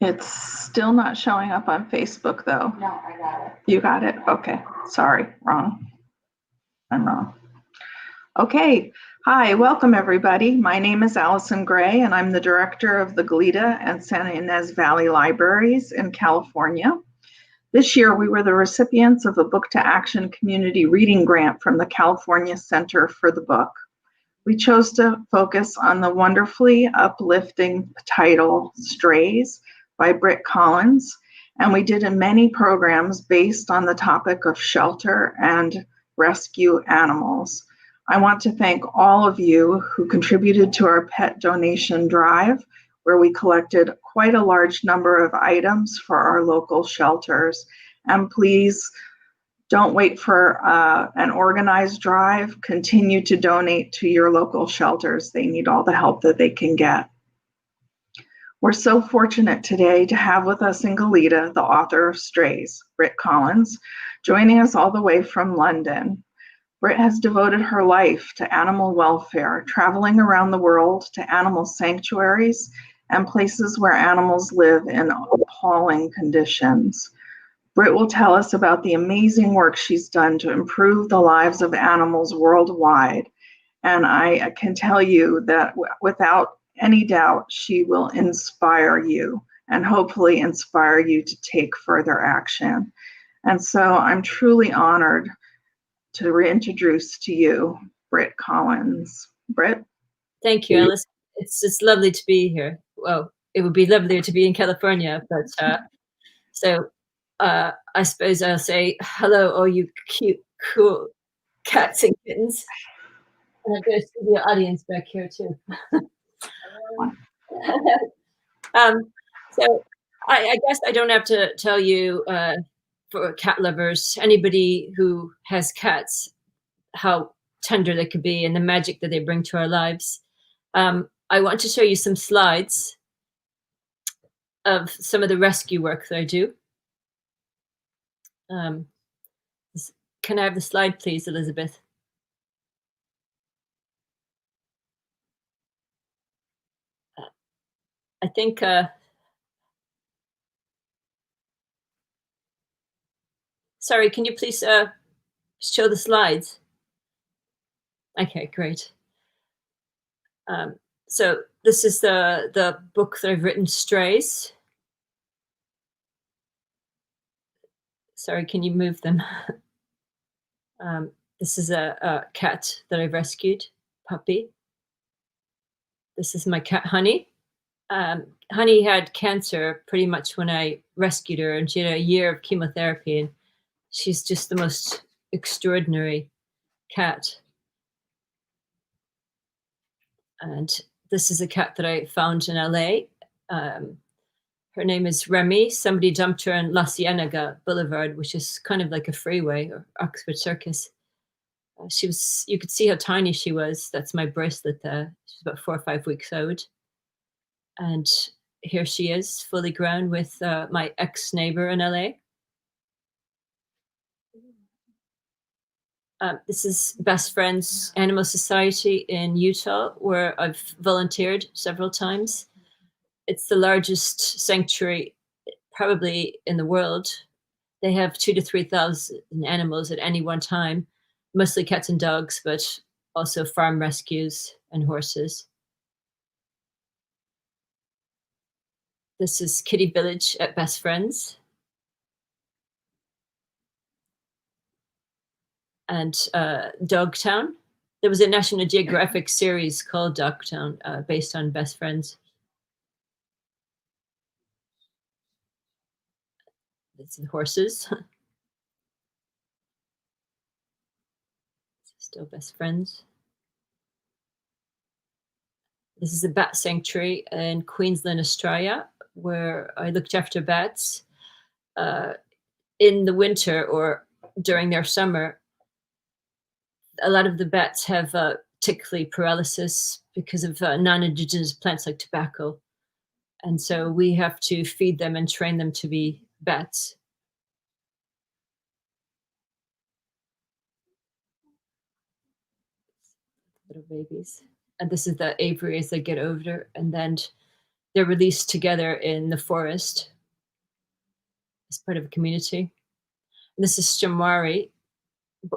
It's still not showing up on Facebook, though. No, I got it. You got it? Okay. Sorry. Wrong. I'm wrong. Okay. Hi. Welcome, everybody. My name is Allison Gray, and I'm the director of the Goleta and Santa Ynez Valley Libraries in California. This year, we were the recipients of a Book to Action community reading grant from the California Center for the Book. We chose to focus on the wonderfully uplifting title, Strays, by Britt Collins, and we did many programs based on the topic of shelter and rescue animals. I want to thank all of you who contributed to our pet donation drive, where we collected quite a large number of items for our local shelters. And please don't wait for an organized drive. Continue to donate to your local shelters. They need all the help that they can get. We're so fortunate today to have with us in Goleta the author of Strays, Britt Collins, joining us all the way from London. Britt has devoted her life to animal welfare, traveling around the world to animal sanctuaries and places where animals live in appalling conditions. Britt will tell us about the amazing work she's done to improve the lives of animals worldwide. And I can tell you that without any doubt, she will inspire you and hopefully inspire you to take further action. And so I'm truly honored to reintroduce to you Britt Collins. Britt? Thank you, Alice. It's lovely to be here. Well, it would be lovelier to be in California, but I suppose I'll say hello, all you cute, cool cats and kittens. And I've got a studio audience back here too. So I guess I don't have to tell you, for cat lovers, anybody who has cats, how tender they could be and the magic that they bring to our lives. I want to show you some slides of some of the rescue work that I do. Can I have the slide, please, Elizabeth? I think sorry, can you please show the slides? Okay, great. So this is the book that I've written, Strays. Sorry, can you move them? This is a cat that I've rescued, puppy. This is my cat, Honey. Honey had cancer pretty much when I rescued her, and she had a year of chemotherapy, and she's just the most extraordinary cat. And this is a cat that I found in LA. Her name is Remy. Somebody dumped her on La Cienega Boulevard, which is kind of like a freeway, or Oxford Circus. You could see how tiny she was. That's my bracelet there. She's about 4 or 5 weeks old. And here she is, fully grown, with my ex-neighbor in LA. This is Best Friends Animal Society in Utah, where I've volunteered several times. It's the largest sanctuary probably in the world. They have 2,000 to 3,000 animals at any one time, mostly cats and dogs, but also farm rescues and horses. This is Kitty Village at Best Friends. And Dogtown. There was a National Geographic series called Dogtown, based on Best Friends. It's the horses. Still Best Friends. This is a bat sanctuary in Queensland, Australia, where I looked after bats. In the winter or during their summer, a lot of the bats have tickly paralysis because of non-indigenous plants like tobacco. And so we have to feed them and train them to be bats. Little babies. And this is the aviary as they get older. And then they're released together in the forest as part of a community. And this is Shamwari,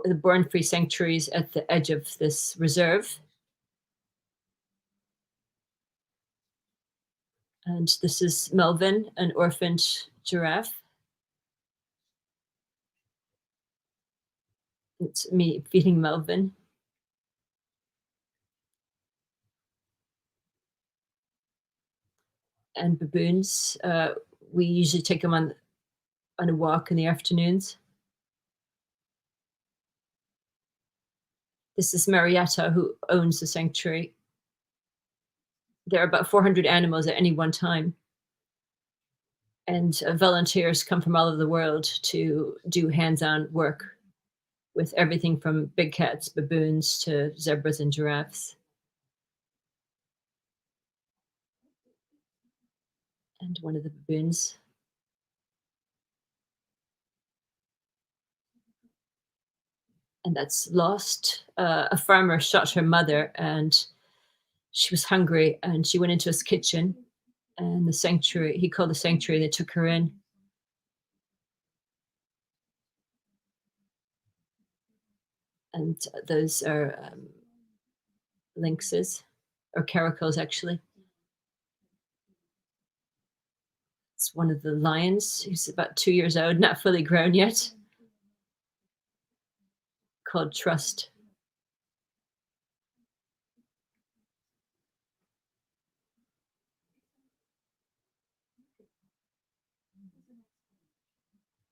the born-free sanctuaries at the edge of this reserve. And this is Melvin, an orphaned giraffe. It's me feeding Melvin. And baboons, we usually take them on a walk in the afternoons. This is Marietta, who owns the sanctuary. There are about 400 animals at any one time. And volunteers come from all over the world to do hands-on work with everything from big cats, baboons, to zebras and giraffes. And one of the baboons. And that's Lost. A farmer shot her mother, and she was hungry, and she went into his kitchen, and the sanctuary, he called the sanctuary, they took her in. And those are lynxes, or caracals, actually. It's one of the lions. He's about 2 years old, not fully grown yet, called Trust.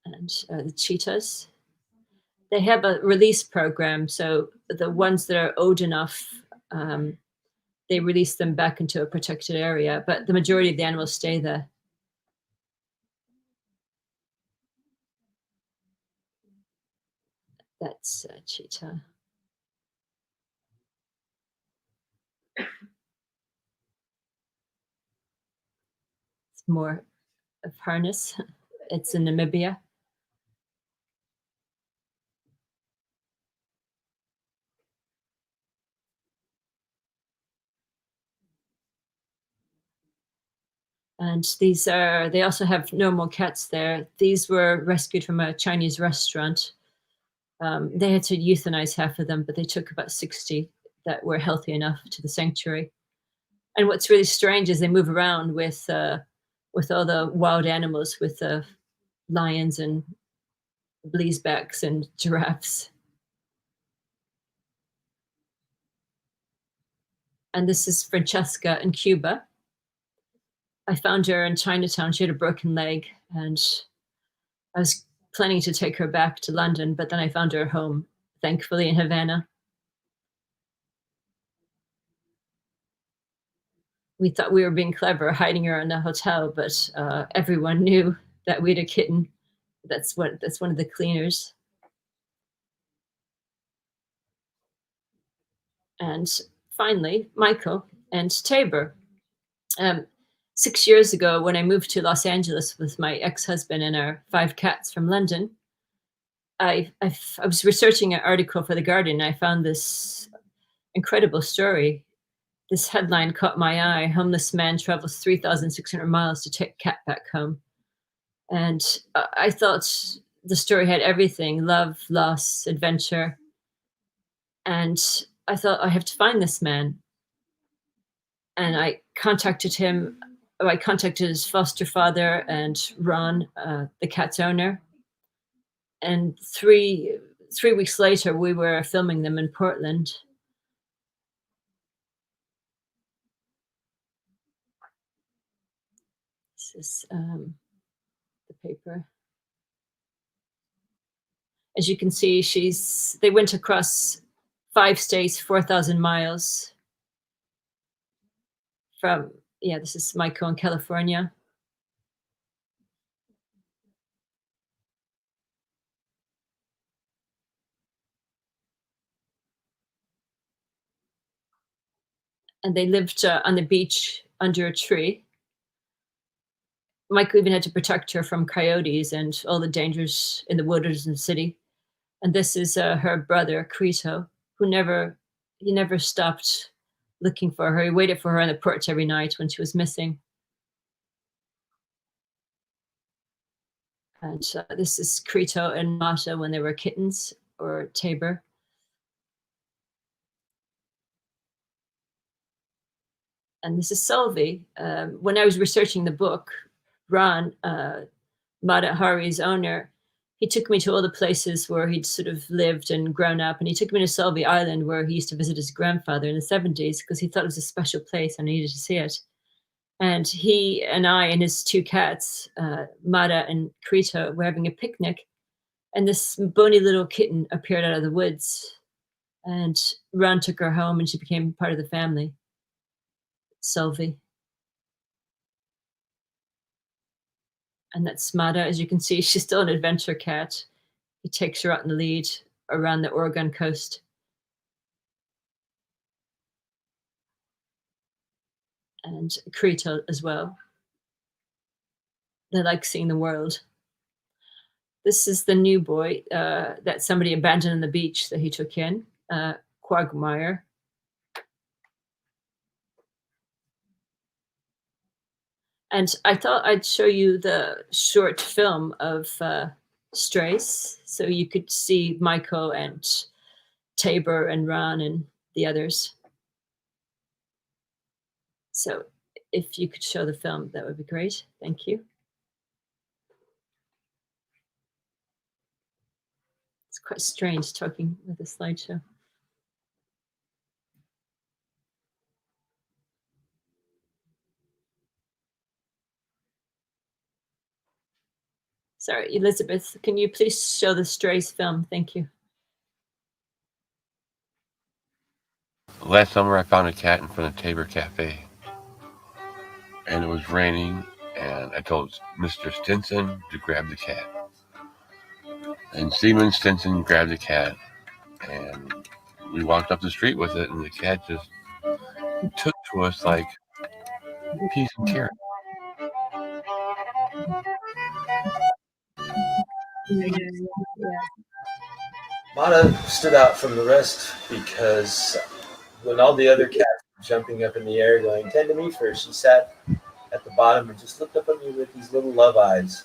And the cheetahs. They have a release program, so the ones that are old enough, they release them back into a protected area, but the majority of the animals stay there. That's a cheetah. It's more of harness. It's in Namibia. And these are, they also have normal cats there. These were rescued from a Chinese restaurant. They had to euthanize half of them, but they took about 60 that were healthy enough to the sanctuary. And what's really strange is they move around with all the wild animals, with the lions and bleesbacks and giraffes. And this is Francesca in Cuba. I found her in Chinatown. She had a broken leg, and I was planning to take her back to London, but then I found her home, thankfully, in Havana. We thought we were being clever, hiding her in a hotel, but everyone knew that we had a kitten. That's one of the cleaners. And finally, Michael and Tabor. 6 years ago, when I moved to Los Angeles with my ex-husband and our 5 cats from London, I was researching an article for The Guardian, and I found this incredible story. This headline caught my eye: homeless man travels 3,600 miles to take cat back home. And I thought the story had everything: love, loss, adventure. And I thought, I have to find this man. And I contacted him. I contacted his foster father and Ron, the cat's owner. And three weeks later, we were filming them in Portland. This is the paper. As you can see, they went across 5 states, 4,000 miles from, this is Michael in California. And they lived on the beach under a tree. Michael even had to protect her from coyotes and all the dangers in the woods in the city. And this is her brother, Crito, who never stopped looking for her. He waited for her on the porch every night when she was missing. And this is Crito and Mata when they were kittens, or Tabor. And this is Solvi. When I was researching the book, Ron, Mata Hari's owner, he took me to all the places where he'd sort of lived and grown up. And he took me to Solvi Island, where he used to visit his grandfather in the 70s, because he thought it was a special place and I needed to see it. And he and I and his two cats, Mata and Krita, were having a picnic. And this bony little kitten appeared out of the woods. And Ron took her home and she became part of the family. Solvi. And that's Mata. As you can see, she's still an adventure cat. He takes her out in the lead around the Oregon coast. And Krita as well. They like seeing the world. This is the new boy that somebody abandoned on the beach that he took in, Quagmire. And I thought I'd show you the short film of Strays, so you could see Michael and Tabor and Ron and the others. So if you could show the film, that would be great. Thank you. It's quite strange talking with a slideshow. Sorry, Elizabeth, can you please show the Strays film? Thank you. Last summer, I found a cat in front of Tabor Cafe, and it was raining, and I told Mr. Stinson to grab the cat. And Seaman Stinson grabbed the cat, and we walked up the street with it, and the cat just took to us like peas and carrots. Mata stood out from the rest because when all the other cats were jumping up in the air going, "Tend to me first," she sat at the bottom and just looked up at me with these little love eyes,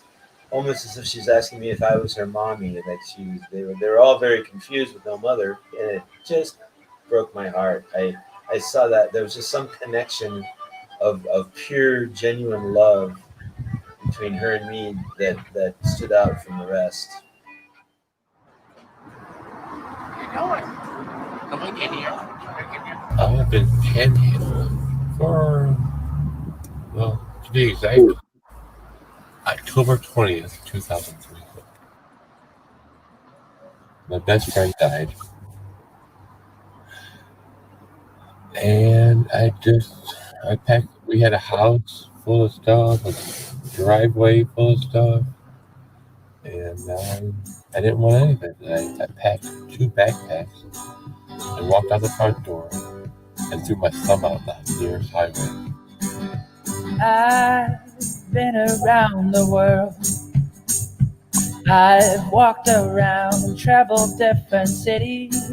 almost as if she's asking me if I was her mommy. That they were all very confused with no mother, and it just broke my heart. I saw that there was just some connection of pure, genuine love between her and me that stood out from the rest. I have been panhandling for, well, to be exact, October 20th, 2003. My best friend died. And I packed, we had a house full of stuff, a driveway full of stuff, and I didn't want any of it. I packed 2 backpacks and walked out the front door and threw my thumb out the nearest highway. I've been around the world. I've walked around and traveled different cities.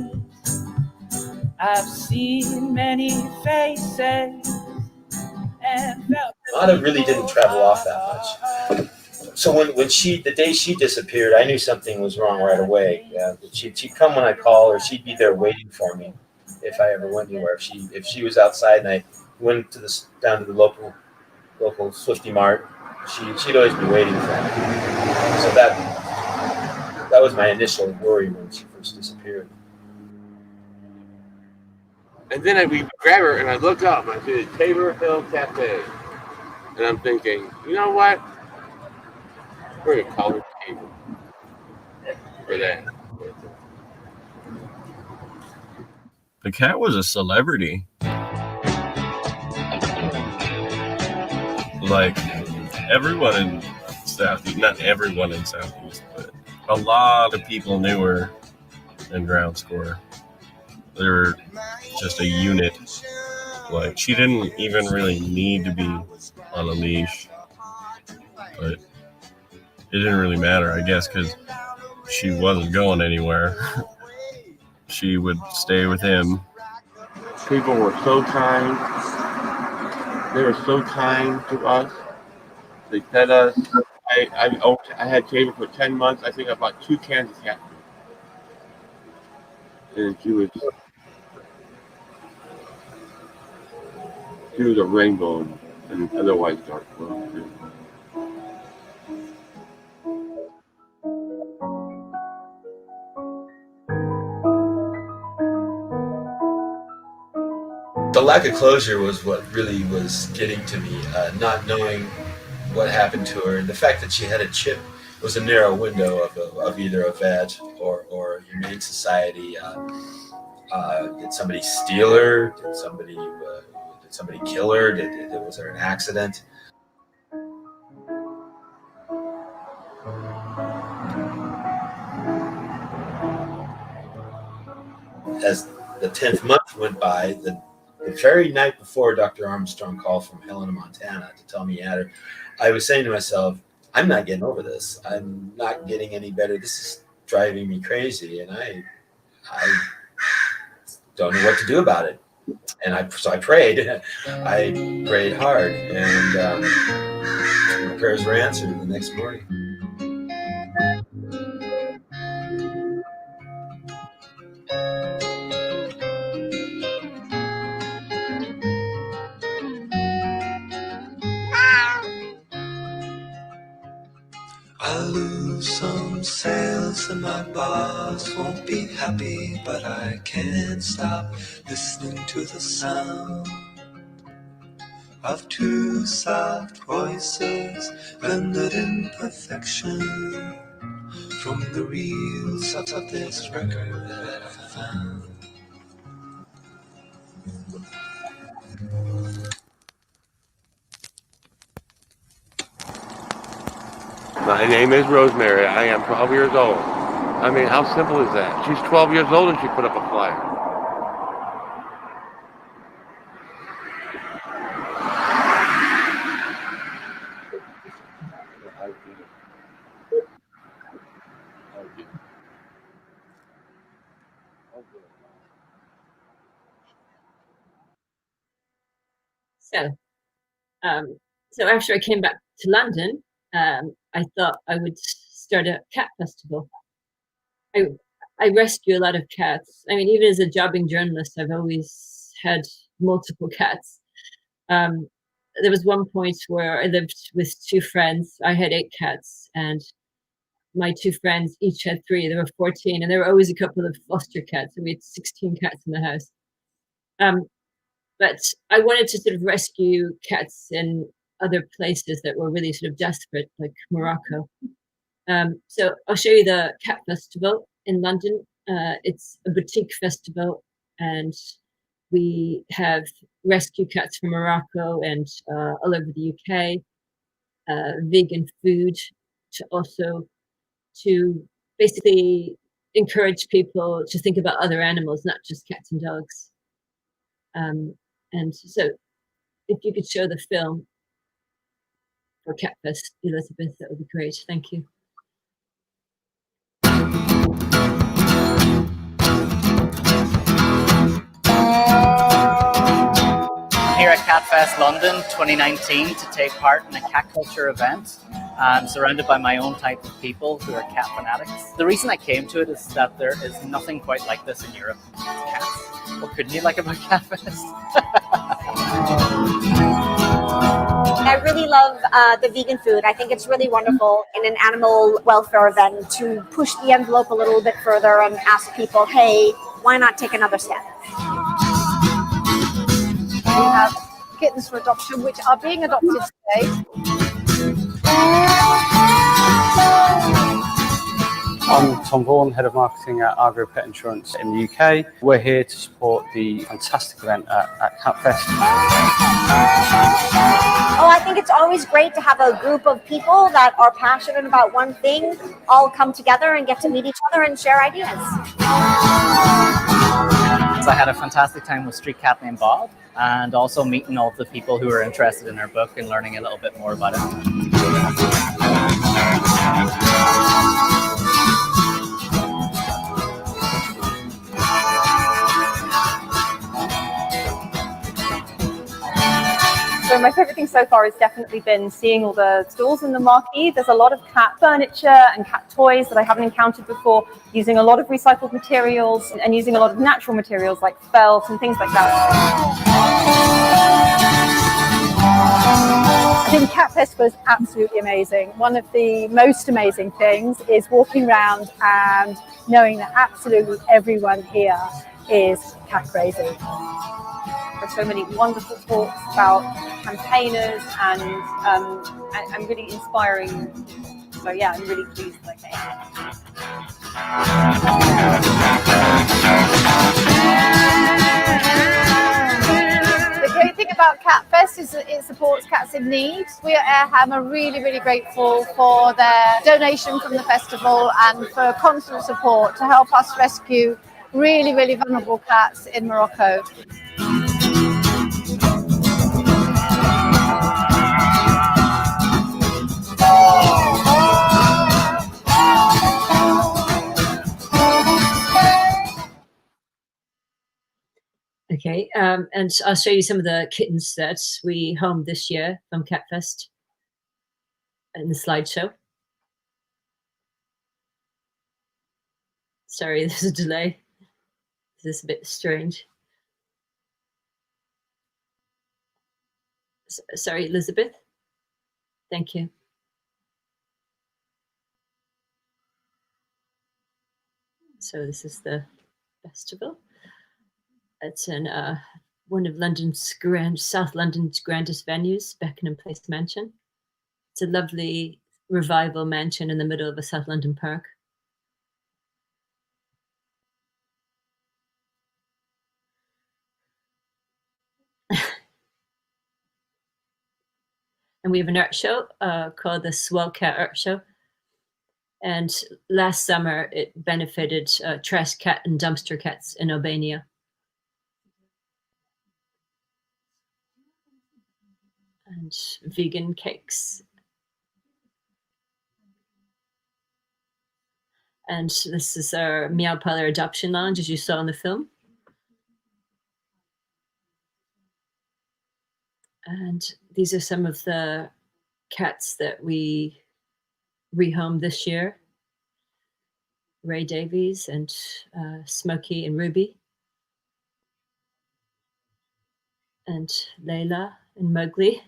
I've seen many faces and felt. Mata really didn't travel off that much. So when the day she disappeared, I knew something was wrong right away. Yeah, she'd come when I call, or she'd be there waiting for me if I ever went anywhere. If she was outside and I went down to the local Swifty Mart, she'd always be waiting for me. So that was my initial worry when she first disappeared. And then we grab her, and I look up, and I see the Tabor Hill Cafe. And I'm thinking, you know what? We're going to call her Tabor for that. The cat was a celebrity. Like, everyone in Southeast, not everyone in Southeast, but a lot of people knew her in Ground Square. They were just a unit. Like, she didn't even really need to be on a leash, but it didn't really matter, I guess, because she wasn't going anywhere. She would stay with him. People were so kind. They were so kind to us. They fed us I had Tabor for 10 months. I think I bought 2 cans of cat food. And she was a rainbow and otherwise dark blue too. The lack of closure was what really was getting to me, not knowing what happened to her. The fact that she had a chip was a narrow window of either a vet or Humane Society. Did somebody steal her? Did somebody kill her? Was there an accident? As the 10th month went by, the very night before Dr. Armstrong called from Helena, Montana to tell me he had her, I was saying to myself, I'm not getting over this. I'm not getting any better. This is driving me crazy, and I don't know what to do about it. And so I prayed. I prayed hard, and my prayers were answered the next morning. I lose some sales and my boss won't be happy, but I can't stop listening to the sound of 2 soft voices blended in perfection from the reels of this record that I found. My name is Rosemary. I am 12 years old. I mean, how simple is that? She's 12 years old and she put up a flyer. So after I came back to London, I thought I would start a cat festival. I rescue a lot of cats. I mean, even as a jobbing journalist, I've always had multiple cats. There was one point where I lived with 2 friends. I had 8 cats, and my 2 friends each had 3. There were 14, and there were always a couple of foster cats. So we had 16 cats in the house. But I wanted to sort of rescue cats in other places that were really sort of desperate, like Morocco. So I'll show you the Cat Festival in London. It's a boutique festival, and we have rescue cats from Morocco and all over the UK, vegan food to basically encourage people to think about other animals, not just cats and dogs. And so if you could show the film for Catfest, Elizabeth, that would be great. Thank you. Here at Catfest London 2019 to take part in a cat culture event. I'm surrounded by my own type of people who are cat fanatics. The reason I came to it is that there is nothing quite like this in Europe. It's cats. What couldn't you like about Catfest? I really love the vegan food. I think it's really wonderful in an animal welfare event to push the envelope a little bit further and ask people, hey, why not take another step? We have kittens for adoption, which are being adopted today. I'm Tom Vaughan, Head of Marketing at Agro Pet Insurance in the UK. We're here to support the fantastic event at Catfest. Oh, I think it's always great to have a group of people that are passionate about one thing, all come together and get to meet each other and share ideas. So I had a fantastic time with Street Cat named Bob, and also meeting all of the people who are interested in our book and learning a little bit more about it. So So my favourite thing so far has definitely been seeing all the stalls in the marquee. There's a lot of cat furniture and cat toys that I haven't encountered before, using a lot of recycled materials and using a lot of natural materials like felt and things like that. I think Cat Fest was absolutely amazing. One of the most amazing things is walking around and knowing that absolutely everyone here is cat crazy. There's so many wonderful talks about campaigners and really inspiring. So yeah, I'm really pleased that I came. The great thing about Cat Fest is that it supports cats in need. We at Airham are really, really grateful for their donation from the festival and for constant support to help us rescue really, really vulnerable cats in Morocco. Okay, and I'll show you some of the kittens that we homed this year from Catfest in the slideshow. Sorry, there's a delay. This is a bit strange. Sorry, Elizabeth. Thank you. So this is the festival. It's in one of South London's grandest venues, Beckenham Place Mansion. It's a lovely revival mansion in the middle of a South London park. And we have an art show called the Swell Cat Art Show. And last summer, it benefited trash cat and dumpster cats in Albania. And vegan cakes. And this is our Meow Parlor Adoption Lounge, as you saw in the film. And these are some of the cats that we rehomed this year. Ray Davies and Smokey and Ruby. And Layla and Mowgli.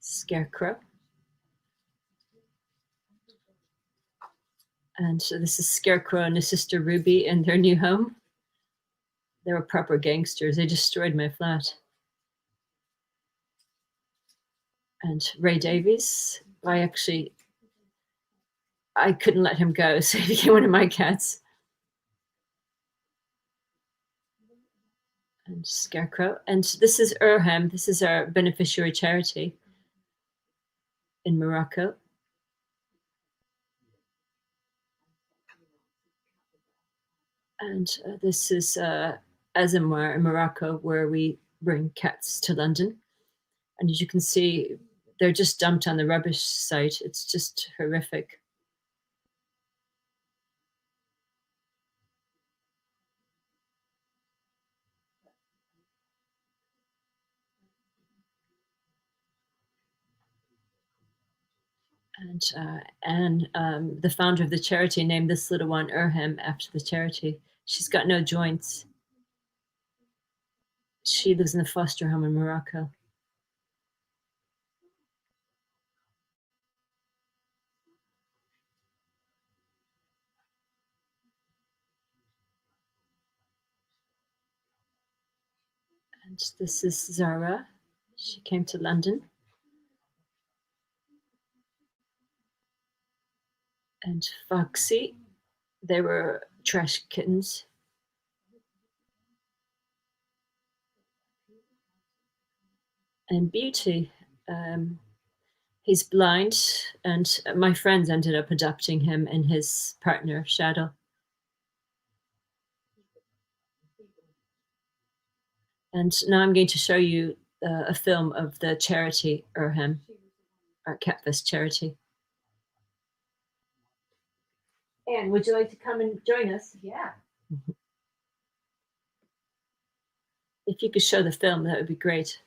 Scarecrow. And so this is Scarecrow and his sister Ruby in their new home. They were proper gangsters. They destroyed my flat. And Ray Davies, I couldn't let him go, so he became one of my cats. And Scarecrow. And this is Urham. This is our beneficiary charity in Morocco. And this is Azemmour in Morocco, where we bring cats to London. And as you can see, they're just dumped on the rubbish site. It's just horrific. And Anne, the founder of the charity, named this little one Urham after the charity. She's got no joints. She lives in a foster home in Morocco. And this is Zara. She came to London. And Foxy, they were trash kittens. And Beauty, he's blind, and my friends ended up adopting him and his partner, Shadow. And now I'm going to show you a film of the charity Urham, our Catfest charity. Anne, would you like to come and join us? Yeah. If you could show the film, that would be great.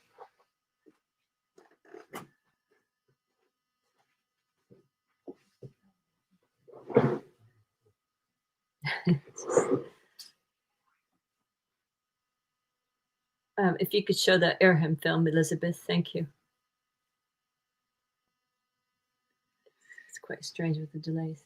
If you could show the Airham film, Elizabeth, thank you. It's quite strange with the delays.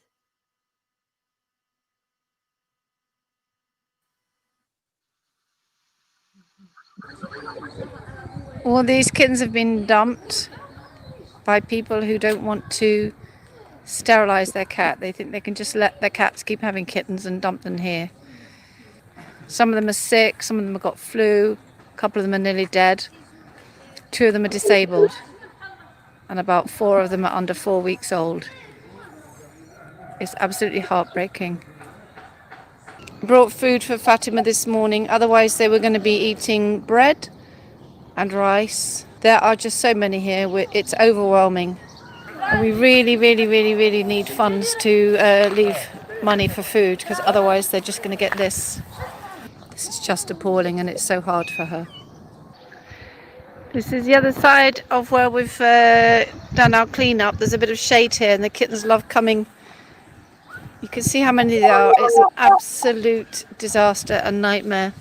Well, these kittens have been dumped by people who don't want to sterilize their cat. They think they can just let their cats keep having kittens and dump them here. Some of them are sick, some of them have got flu, a couple of them are nearly dead, 2 of them are disabled, and about 4 of them are under 4 weeks old. It's absolutely heartbreaking. Brought food for Fatima this morning, otherwise they were going to be eating bread and rice. There are just so many here, it's overwhelming. And we really need funds to leave money for food, because otherwise they're just going to get this. This is just appalling, and it's so hard for her. This is the other side of where we've done our clean-up. There's a bit of shade here, and the kittens love coming. You can see how many there are. It's an absolute disaster and nightmare.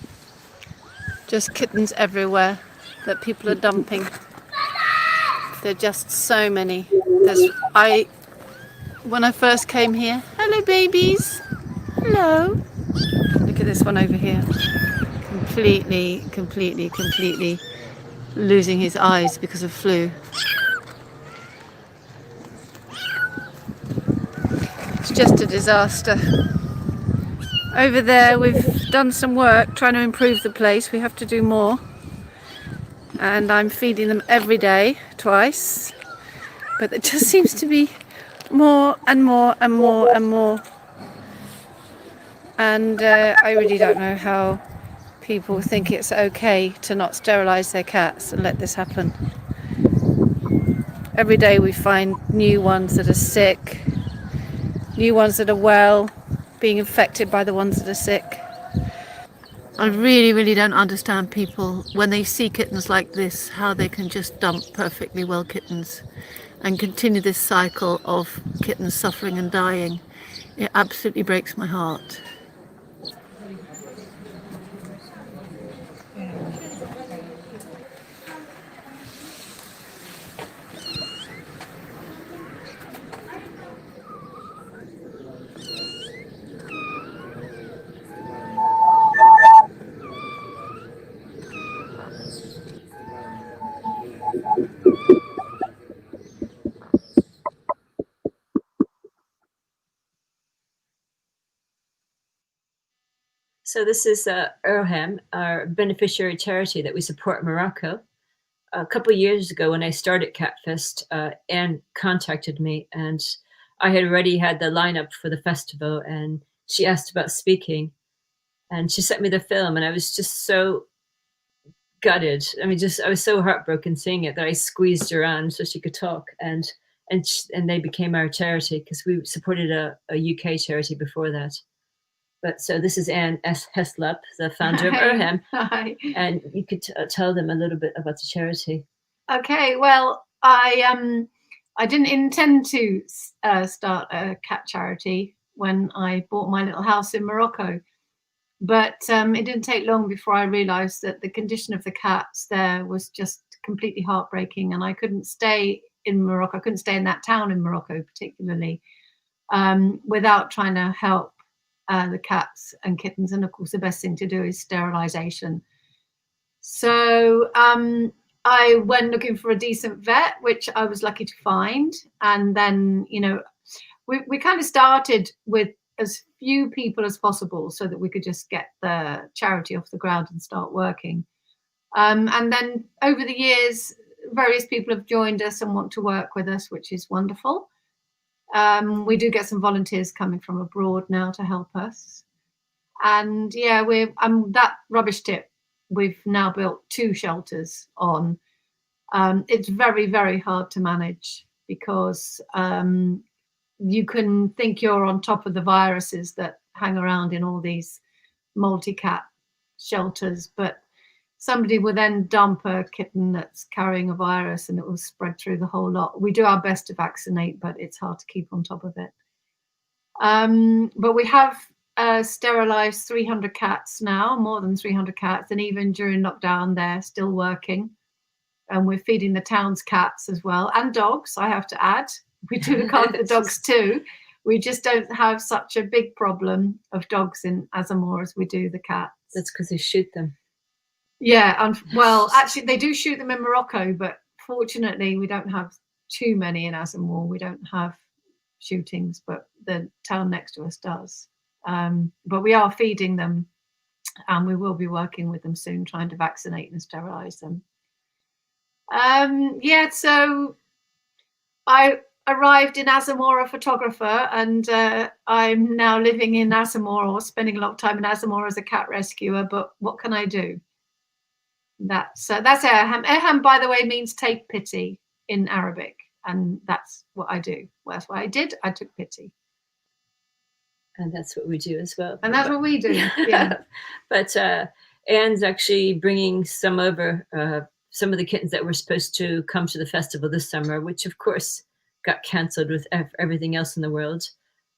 Just kittens everywhere that people are dumping. There are just so many. When I first came here, hello babies, hello. Look at this one over here. Completely losing his eyes because of flu. It's just a disaster. Over there we've done some work trying to improve the place. We have to do more. And I'm feeding them every day, twice. But there just seems to be more and more. And I really don't know how people think it's okay to not sterilize their cats and let this happen. Every day we find new ones that are sick, new ones that are well, being infected by the ones that are sick. I really don't understand people when they see kittens like this, how they can just dump perfectly well kittens and continue this cycle of kittens suffering and dying. It absolutely breaks my heart. So this is Airham, our beneficiary charity that we support in Morocco. A couple of years ago when I started Catfest, Anne contacted me, and I had already had the lineup for the festival, and she asked about speaking, and she sent me the film, and I was just so gutted. I mean, I was so heartbroken seeing it that I squeezed her on so she could talk, and they became our charity, because we supported a UK charity before that. But so this is Anne S. Heslop, the founder of Airham. Hi. And you could tell them a little bit about the charity. Okay, well, I didn't intend to start a cat charity when I bought my little house in Morocco. But it didn't take long before I realised that the condition of the cats there was just completely heartbreaking, and I couldn't stay in Morocco. I couldn't stay in that town in Morocco particularly without trying to help the cats and kittens. And of course, the best thing to do is sterilisation. So I went looking for a decent vet, which I was lucky to find. And then, you know, we kind of started with as few people as possible so that we could just get the charity off the ground and start working. And then over the years, various people have joined us and want to work with us, which is wonderful. We do get some volunteers coming from abroad now to help us. And yeah, that rubbish tip, we've now built 2 shelters on. It's very hard to manage because you can think you're on top of the viruses that hang around in all these multi-cat shelters, but somebody will then dump a kitten that's carrying a virus and it will spread through the whole lot. We do our best to vaccinate, but it's hard to keep on top of it. But we have sterilized 300 cats now, more than 300 cats, and even during lockdown they're still working, and we're feeding the town's cats as well, and dogs, I have to add. We do look after the dogs too. We just don't have such a big problem of dogs in Azamor as we do the cats. That's because they shoot them. Yeah, well, actually they do shoot them in Morocco, but fortunately we don't have too many in Azamor. We don't have shootings, but the town next to us does. But we are feeding them, and we will be working with them soon, trying to vaccinate and sterilize them. Yeah, so I arrived in Azamor, a photographer, and I'm now living in Azamor, or spending a lot of time in Azamor as a cat rescuer. But what can I do? That's Erham. Erham, by the way, means take pity in Arabic, and that's what I do. Well, that's what I did. I took pity. And that's what we do as well. And that's what we do, yeah. But Anne's actually bringing some over, some of the kittens that were supposed to come to the festival this summer, which of course got cancelled with everything else in the world.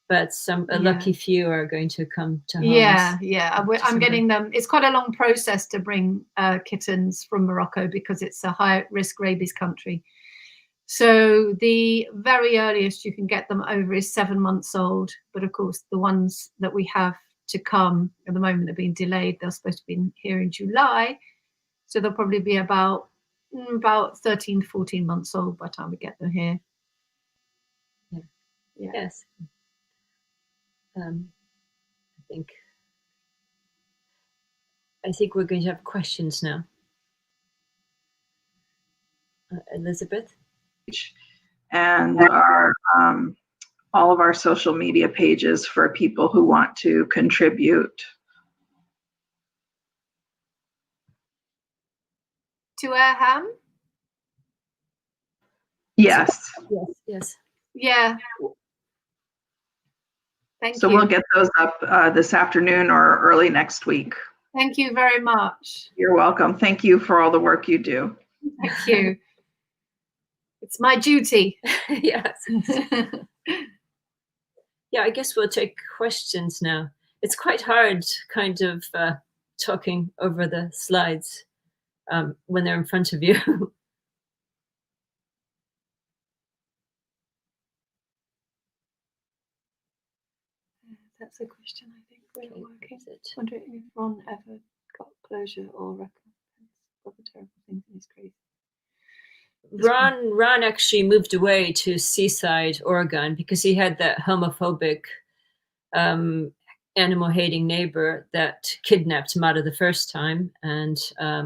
But a lucky few are going to come to homes. Yeah. I'm getting them. It's quite a long process to bring kittens from Morocco because it's a high-risk rabies country. So the very earliest you can get them over is 7 months old. But of course, the ones that we have to come at the moment are being delayed. They're supposed to be here in July. So they'll probably be about 13 to 14 months old by the time we get them here. Yeah. Yes. I think we're going to have questions now. Elizabeth? And our all of our social media pages for people who want to contribute. To Erham? Yes. Yes. Yeah. Thank you. So we'll get those up this afternoon or early next week. Thank you very much. You're welcome. Thank you for all the work you do. Thank you. It's my duty. Yes. Yeah, I guess we'll take questions now. It's quite hard kind of talking over the slides when they're in front of you. That's a question I think we're working. Wondering if Ron ever got closure or recompense for the terrible things in his grave. Ron actually moved away to Seaside, Oregon, because he had that homophobic, animal-hating neighbor that kidnapped him out of the first time. And I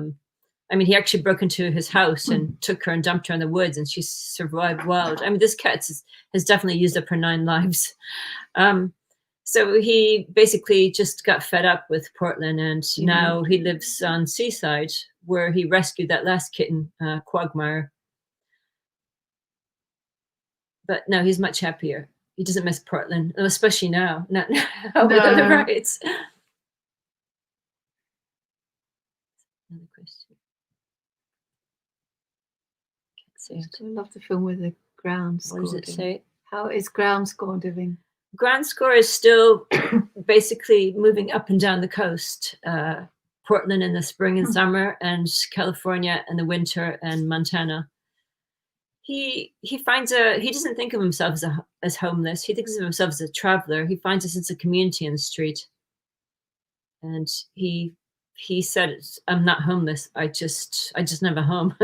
mean, he actually broke into his house and took her and dumped her in the woods, and she survived wild. I mean, this cat has definitely used up her 9 lives. So he basically just got fed up with Portland, and now he lives on Seaside, where he rescued that last kitten, Quagmire. But no, he's much happier. He doesn't miss Portland, especially now, not now with other rights. Another question. Can't see it. I love the film with the ground score. What does it say? How is ground score doing? Ground score is still basically moving up and down the coast. Portland in the spring and summer, and California in the winter, and Montana. He doesn't think of himself as homeless. He thinks of himself as a traveler. He finds a sense of community in the street. And he said, "I'm not homeless. I just never home."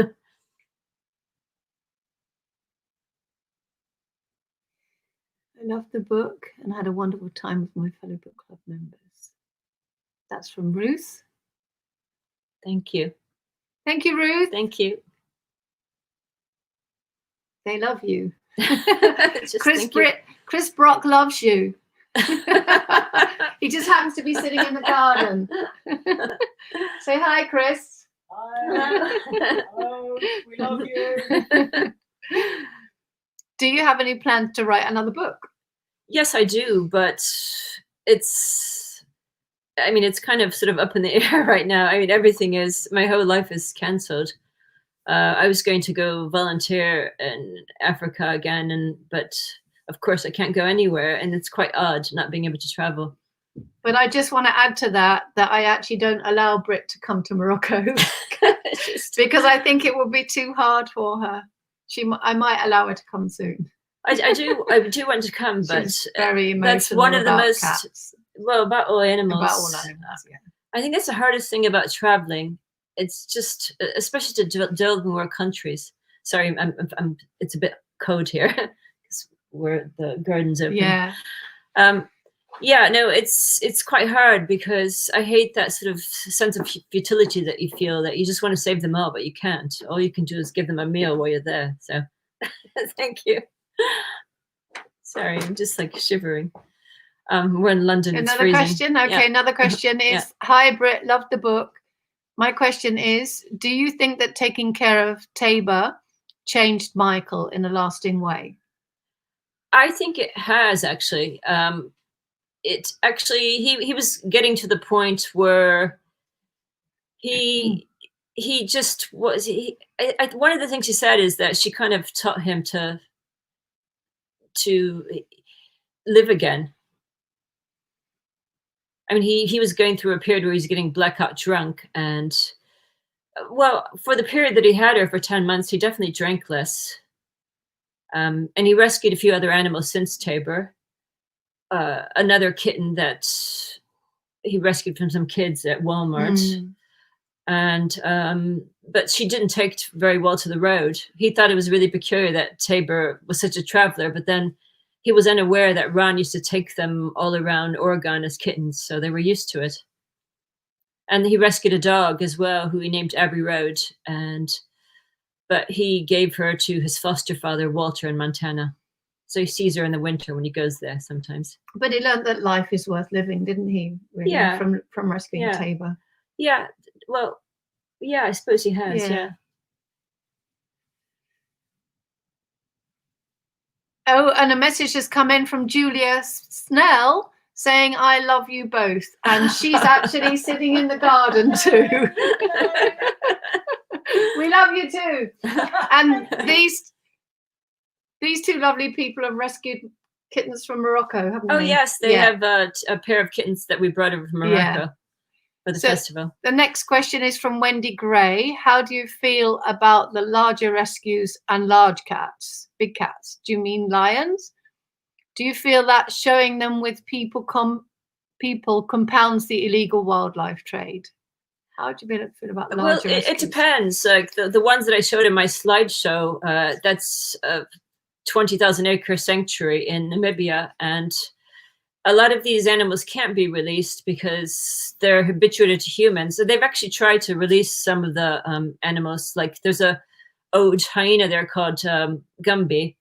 I loved the book and had a wonderful time with my fellow book club members. That's from Ruth. Thank you. Thank you, Ruth. Thank you. They love you. Chris Brock loves you. He just happens to be sitting in the garden. Say hi, Chris. Hi. Hello. We love you. Do you have any plans to write another book? Yes, I do, but it's kind of sort of up in the air right now. I mean, everything is, my whole life is cancelled. I was going to go volunteer in Africa again, but of course I can't go anywhere, and it's quite odd not being able to travel. But I just want to add to that I actually don't allow Britt to come to Morocco because I think it would be too hard for her. I might allow her to come soon. I do want to come, but she's very emotional. That's one of the most cats. Well, about all animals. About all animals, yeah. I think that's the hardest thing about traveling. It's just, especially to delve in more countries. Sorry, it's a bit cold here because the garden's open. Yeah. Yeah, no, it's quite hard because I hate that sort of sense of futility that you feel, that you just want to save them all, but you can't. All you can do is give them a meal while you're there. So, thank you. Sorry, I'm just like shivering. We're in London. Another question. Okay, yeah. Another question is, hi Britt, loved the book. My question is, do you think that taking care of Tabor changed Michael in a lasting way? I think it has, actually. It actually, he was getting to the point where he just was. One of the things she said is that she kind of taught him to live again. I mean, he was going through a period where he was getting blackout drunk, and well, for the period that he had her for 10 months, he definitely drank less. And he rescued a few other animals since Tabor. Another kitten that he rescued from some kids at Walmart. And but she didn't take very well to the road. He thought it was really peculiar that Tabor was such a traveler, but then he was unaware that Ron used to take them all around Oregon as kittens, so they were used to it. And he rescued a dog as well, who he named Abbey Road, but he gave her to his foster father, Walter, in Montana. So he sees her in the winter when he goes there sometimes. But he learned that life is worth living, didn't he? Really? Yeah. From rescuing Tabor. Yeah. Well, yeah, I suppose he has. Yeah. Oh, and a message has come in from Julia Snell saying, I love you both. And she's actually sitting in the garden too. We love you too. And these two lovely people have rescued kittens from Morocco, haven't they? Oh, yes. They have a pair of kittens that we brought over from Morocco for the festival. The next question is from Wendy Gray. How do you feel about the larger rescues and large cats, big cats? Do you mean lions? Do you feel that showing them with people compounds the illegal wildlife trade? How do you feel about larger rescues? It depends. Like the ones that I showed in my slideshow, that's 20,000 acre sanctuary in Namibia, and a lot of these animals can't be released because they're habituated to humans. So they've actually tried to release some of the animals. Like there's a old hyena there called Gumby.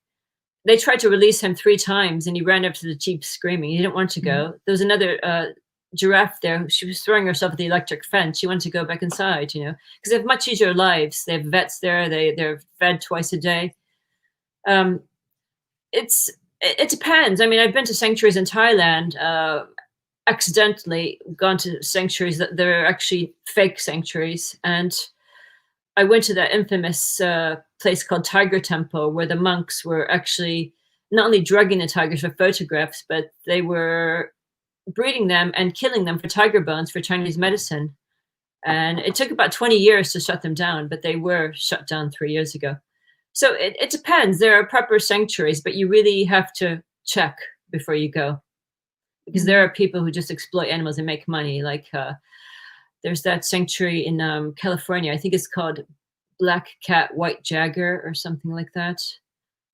They tried to release him 3 times and he ran up to the jeep screaming. He didn't want to go. There was another giraffe there. She was throwing herself at the electric fence. She wanted to go back inside, because they have much easier lives. They have vets there. They're fed twice a day. It depends. I mean, I've been to sanctuaries in Thailand, accidentally gone to sanctuaries that they're actually fake sanctuaries. And I went to that infamous place called Tiger Temple, where the monks were actually not only drugging the tigers for photographs, but they were breeding them and killing them for tiger bones for Chinese medicine. And it took about 20 years to shut them down, but they were shut down 3 years ago. So it depends. There are proper sanctuaries, but you really have to check before you go, because there are people who just exploit animals and make money. Like there's that sanctuary in California. I think it's called Black Cat, White Jagger or something like that,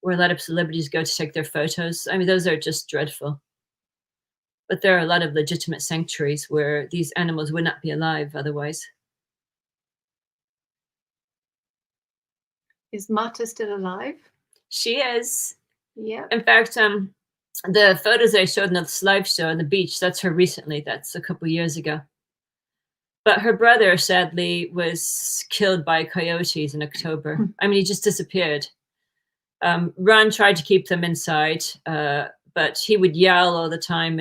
where a lot of celebrities go to take their photos. I mean, those are just dreadful. But there are a lot of legitimate sanctuaries where these animals would not be alive otherwise. Is Marta still alive? She is. Yeah. In fact, the photos I showed in the slideshow on the beach, that's her recently. That's a couple of years ago. But her brother, sadly, was killed by coyotes in October. I mean, he just disappeared. Ron tried to keep them inside, but he would yell all the time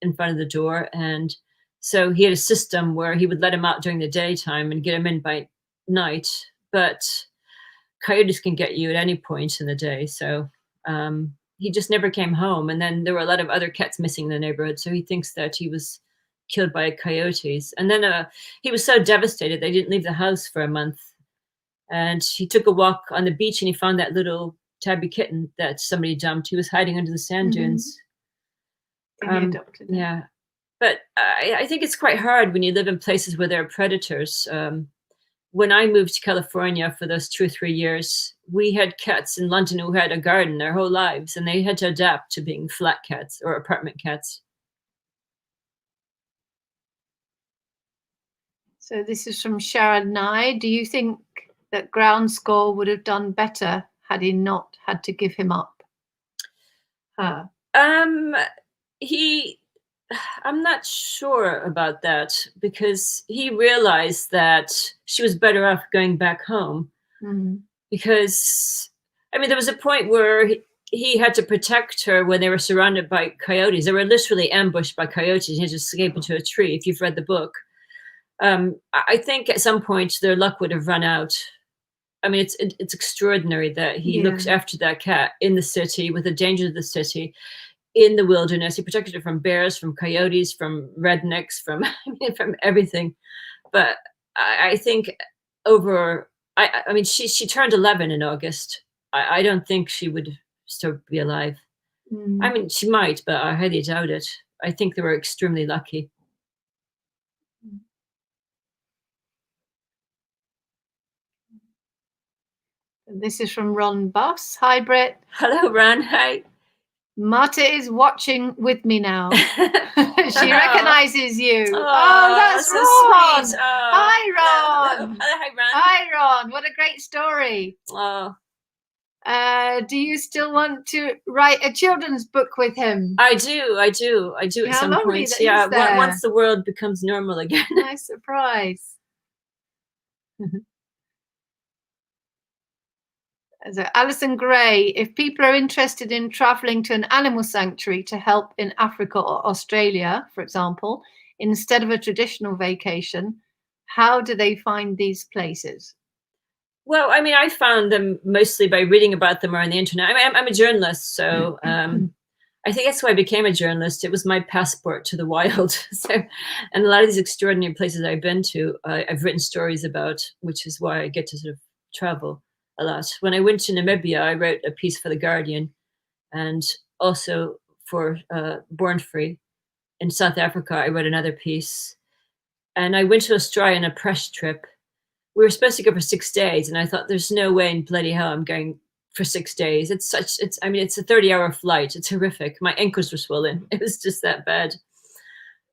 in front of the door. And so he had a system where he would let him out during the daytime and get him in by night. But coyotes can get you at any point in the day. So he just never came home. And then there were a lot of other cats missing in the neighborhood. So he thinks that he was killed by coyotes. And then he was so devastated they didn't leave the house for a month. And he took a walk on the beach and he found that little tabby kitten that somebody dumped. He was hiding under the sand dunes. Yeah. But I think it's quite hard when you live in places where there are predators. When I moved to California for those 2 or 3 years, we had cats in London who had a garden their whole lives, and they had to adapt to being flat cats or apartment cats. So this is from Sharon Nye. Do you think that Ground Score would have done better had he not had to give him up? I'm not sure about that, because he realized that she was better off going back home. Because, I mean, there was a point where he had to protect her when they were surrounded by coyotes. They were literally ambushed by coyotes. He had to escape into a tree, if you've read the book. I think at some point their luck would have run out. I mean, it's extraordinary that he looked after that cat in the city with the dangers of the city, in the wilderness. He protected her from bears, from coyotes, from rednecks, from everything. But I think I mean, she turned 11 in August. I don't think she would still be alive. I mean, she might, but I highly doubt it. I think they were extremely lucky. This is from Ron Buss. Hi, Britt. Hello, Ron. Hi. Marta is watching with me now. She recognizes you. Oh, that's so Ron. sweet. Hi, Ron. Hi, Ron. Hi, Ron. What a great story. Oh. Do you still want to write a children's book with him? I do at some point. Yeah, once the world becomes normal again. Nice surprise. So Alison Gray, if people are interested in traveling to an animal sanctuary to help in Africa or Australia, for example, instead of a traditional vacation, how do they find these places? Well, I mean, I found them mostly by reading about them or on the internet. I mean, I'm a journalist, so I think that's why I became a journalist. It was my passport to the wild. So, and a lot of these extraordinary places I've been to, I've written stories about, which is why I get to sort of travel a lot. When I went to Namibia, I wrote a piece for The Guardian, and also for Born Free. In South Africa, I wrote another piece. And I went to Australia on a press trip. We were supposed to go for 6 days, and I thought, there's no way in bloody hell I'm going for 6 days. It's a 30-hour flight. It's horrific. My ankles were swollen. It was just that bad.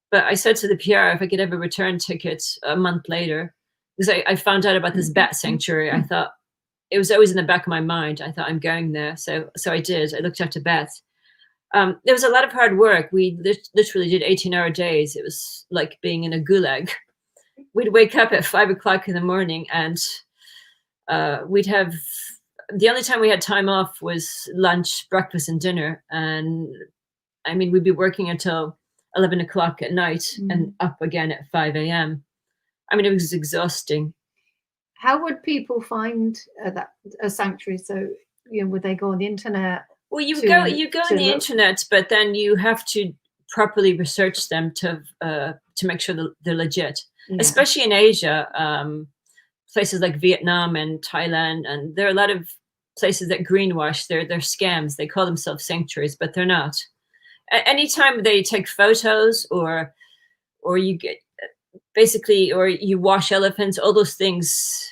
But I said to the PR if I could have a return ticket a month later, because I found out about this bat sanctuary. I thought, it was always in the back of my mind. I thought, I'm going there. So I did. I looked after bats. There was a lot of hard work. We literally did 18-hour days. It was like being in a gulag. We'd wake up at 5 o'clock in the morning, and we'd have, the only time we had time off was lunch, breakfast, and dinner. And I mean, we'd be working until 11 o'clock at night and up again at 5 a.m. I mean, it was exhausting. How would people find a sanctuary? So, would they go on the internet? Well, you go on the internet, but then you have to properly research them to make sure that they're legit. Yeah. Especially in Asia, places like Vietnam and Thailand, and there are a lot of places that greenwash. They're scams. They call themselves sanctuaries, but they're not. Anytime they take photos or you get or you wash elephants, all those things,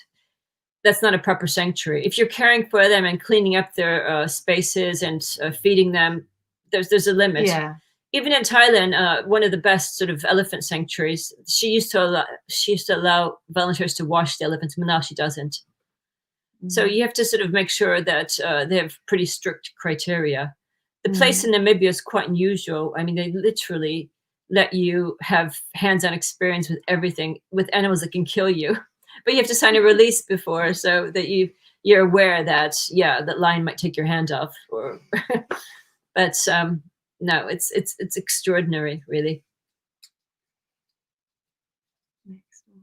that's not a proper sanctuary. If you're caring for them and cleaning up their spaces and feeding them, there's a limit. Yeah. Even in Thailand, one of the best sort of elephant sanctuaries, she used to allow volunteers to wash the elephants, but now she doesn't. So you have to sort of make sure that they have pretty strict criteria. The place in Namibia is quite unusual. I mean, they literally let you have hands-on experience with everything, with animals that can kill you. But you have to sign a release before, so that you're aware that that lion might take your hand off. But no, it's extraordinary, really. Next one.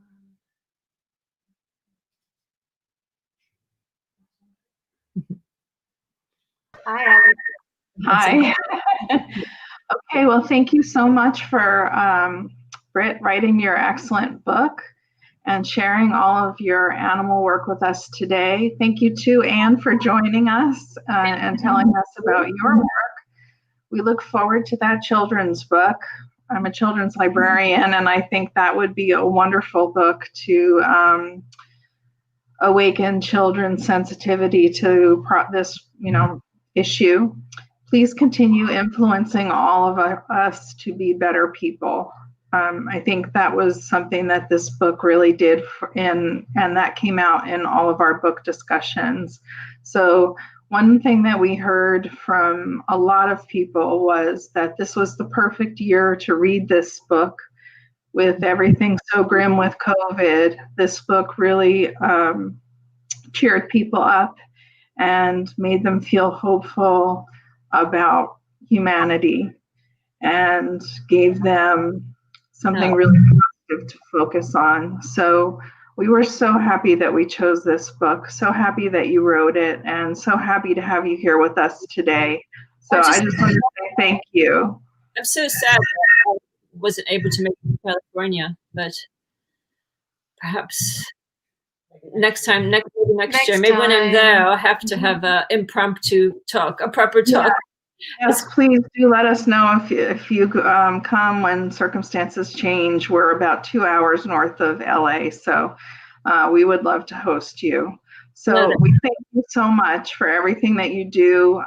Hi, Alex. Hi. Okay, well, thank you so much for Britt writing your excellent book and sharing all of your animal work with us today. Thank you too, Anne, for joining us and telling us about your work. We look forward to that children's book. I'm a children's librarian, and I think that would be a wonderful book to awaken children's sensitivity to this, issue. Please continue influencing all of us to be better people. I think that was something that this book really did, and that came out in all of our book discussions. So one thing that we heard from a lot of people was that this was the perfect year to read this book. With everything so grim with COVID, this book really cheered people up and made them feel hopeful about humanity and gave them something really positive to focus on. So we were so happy that we chose this book, so happy that you wrote it, and so happy to have you here with us today. So I just want to say thank you. I'm so sad that I wasn't able to make it to California, but perhaps next year, maybe when I'm there, I'll have to have an impromptu talk, a proper talk. Yes, please do let us know if you come when circumstances change. We're about 2 hours north of LA, so we would love to host you. So we thank you so much for everything that you do.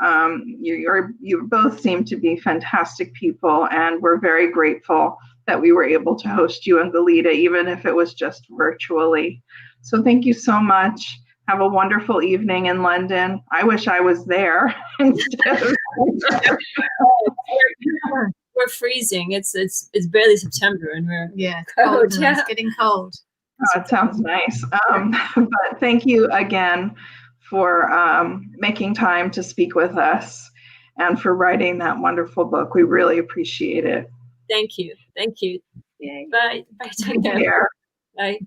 You both seem to be fantastic people, and we're very grateful that we were able to host you in Goleta, even if it was just virtually. So thank you so much. Have a wonderful evening in London. I wish I was there instead of. We're freezing. It's barely September, and we're cold. Yeah, it's getting cold. Oh, it sounds nice. But thank you again for making time to speak with us and for writing that wonderful book. We really appreciate it. Thank you. Thank you. Yay. Bye. Bye. Take care. Bye.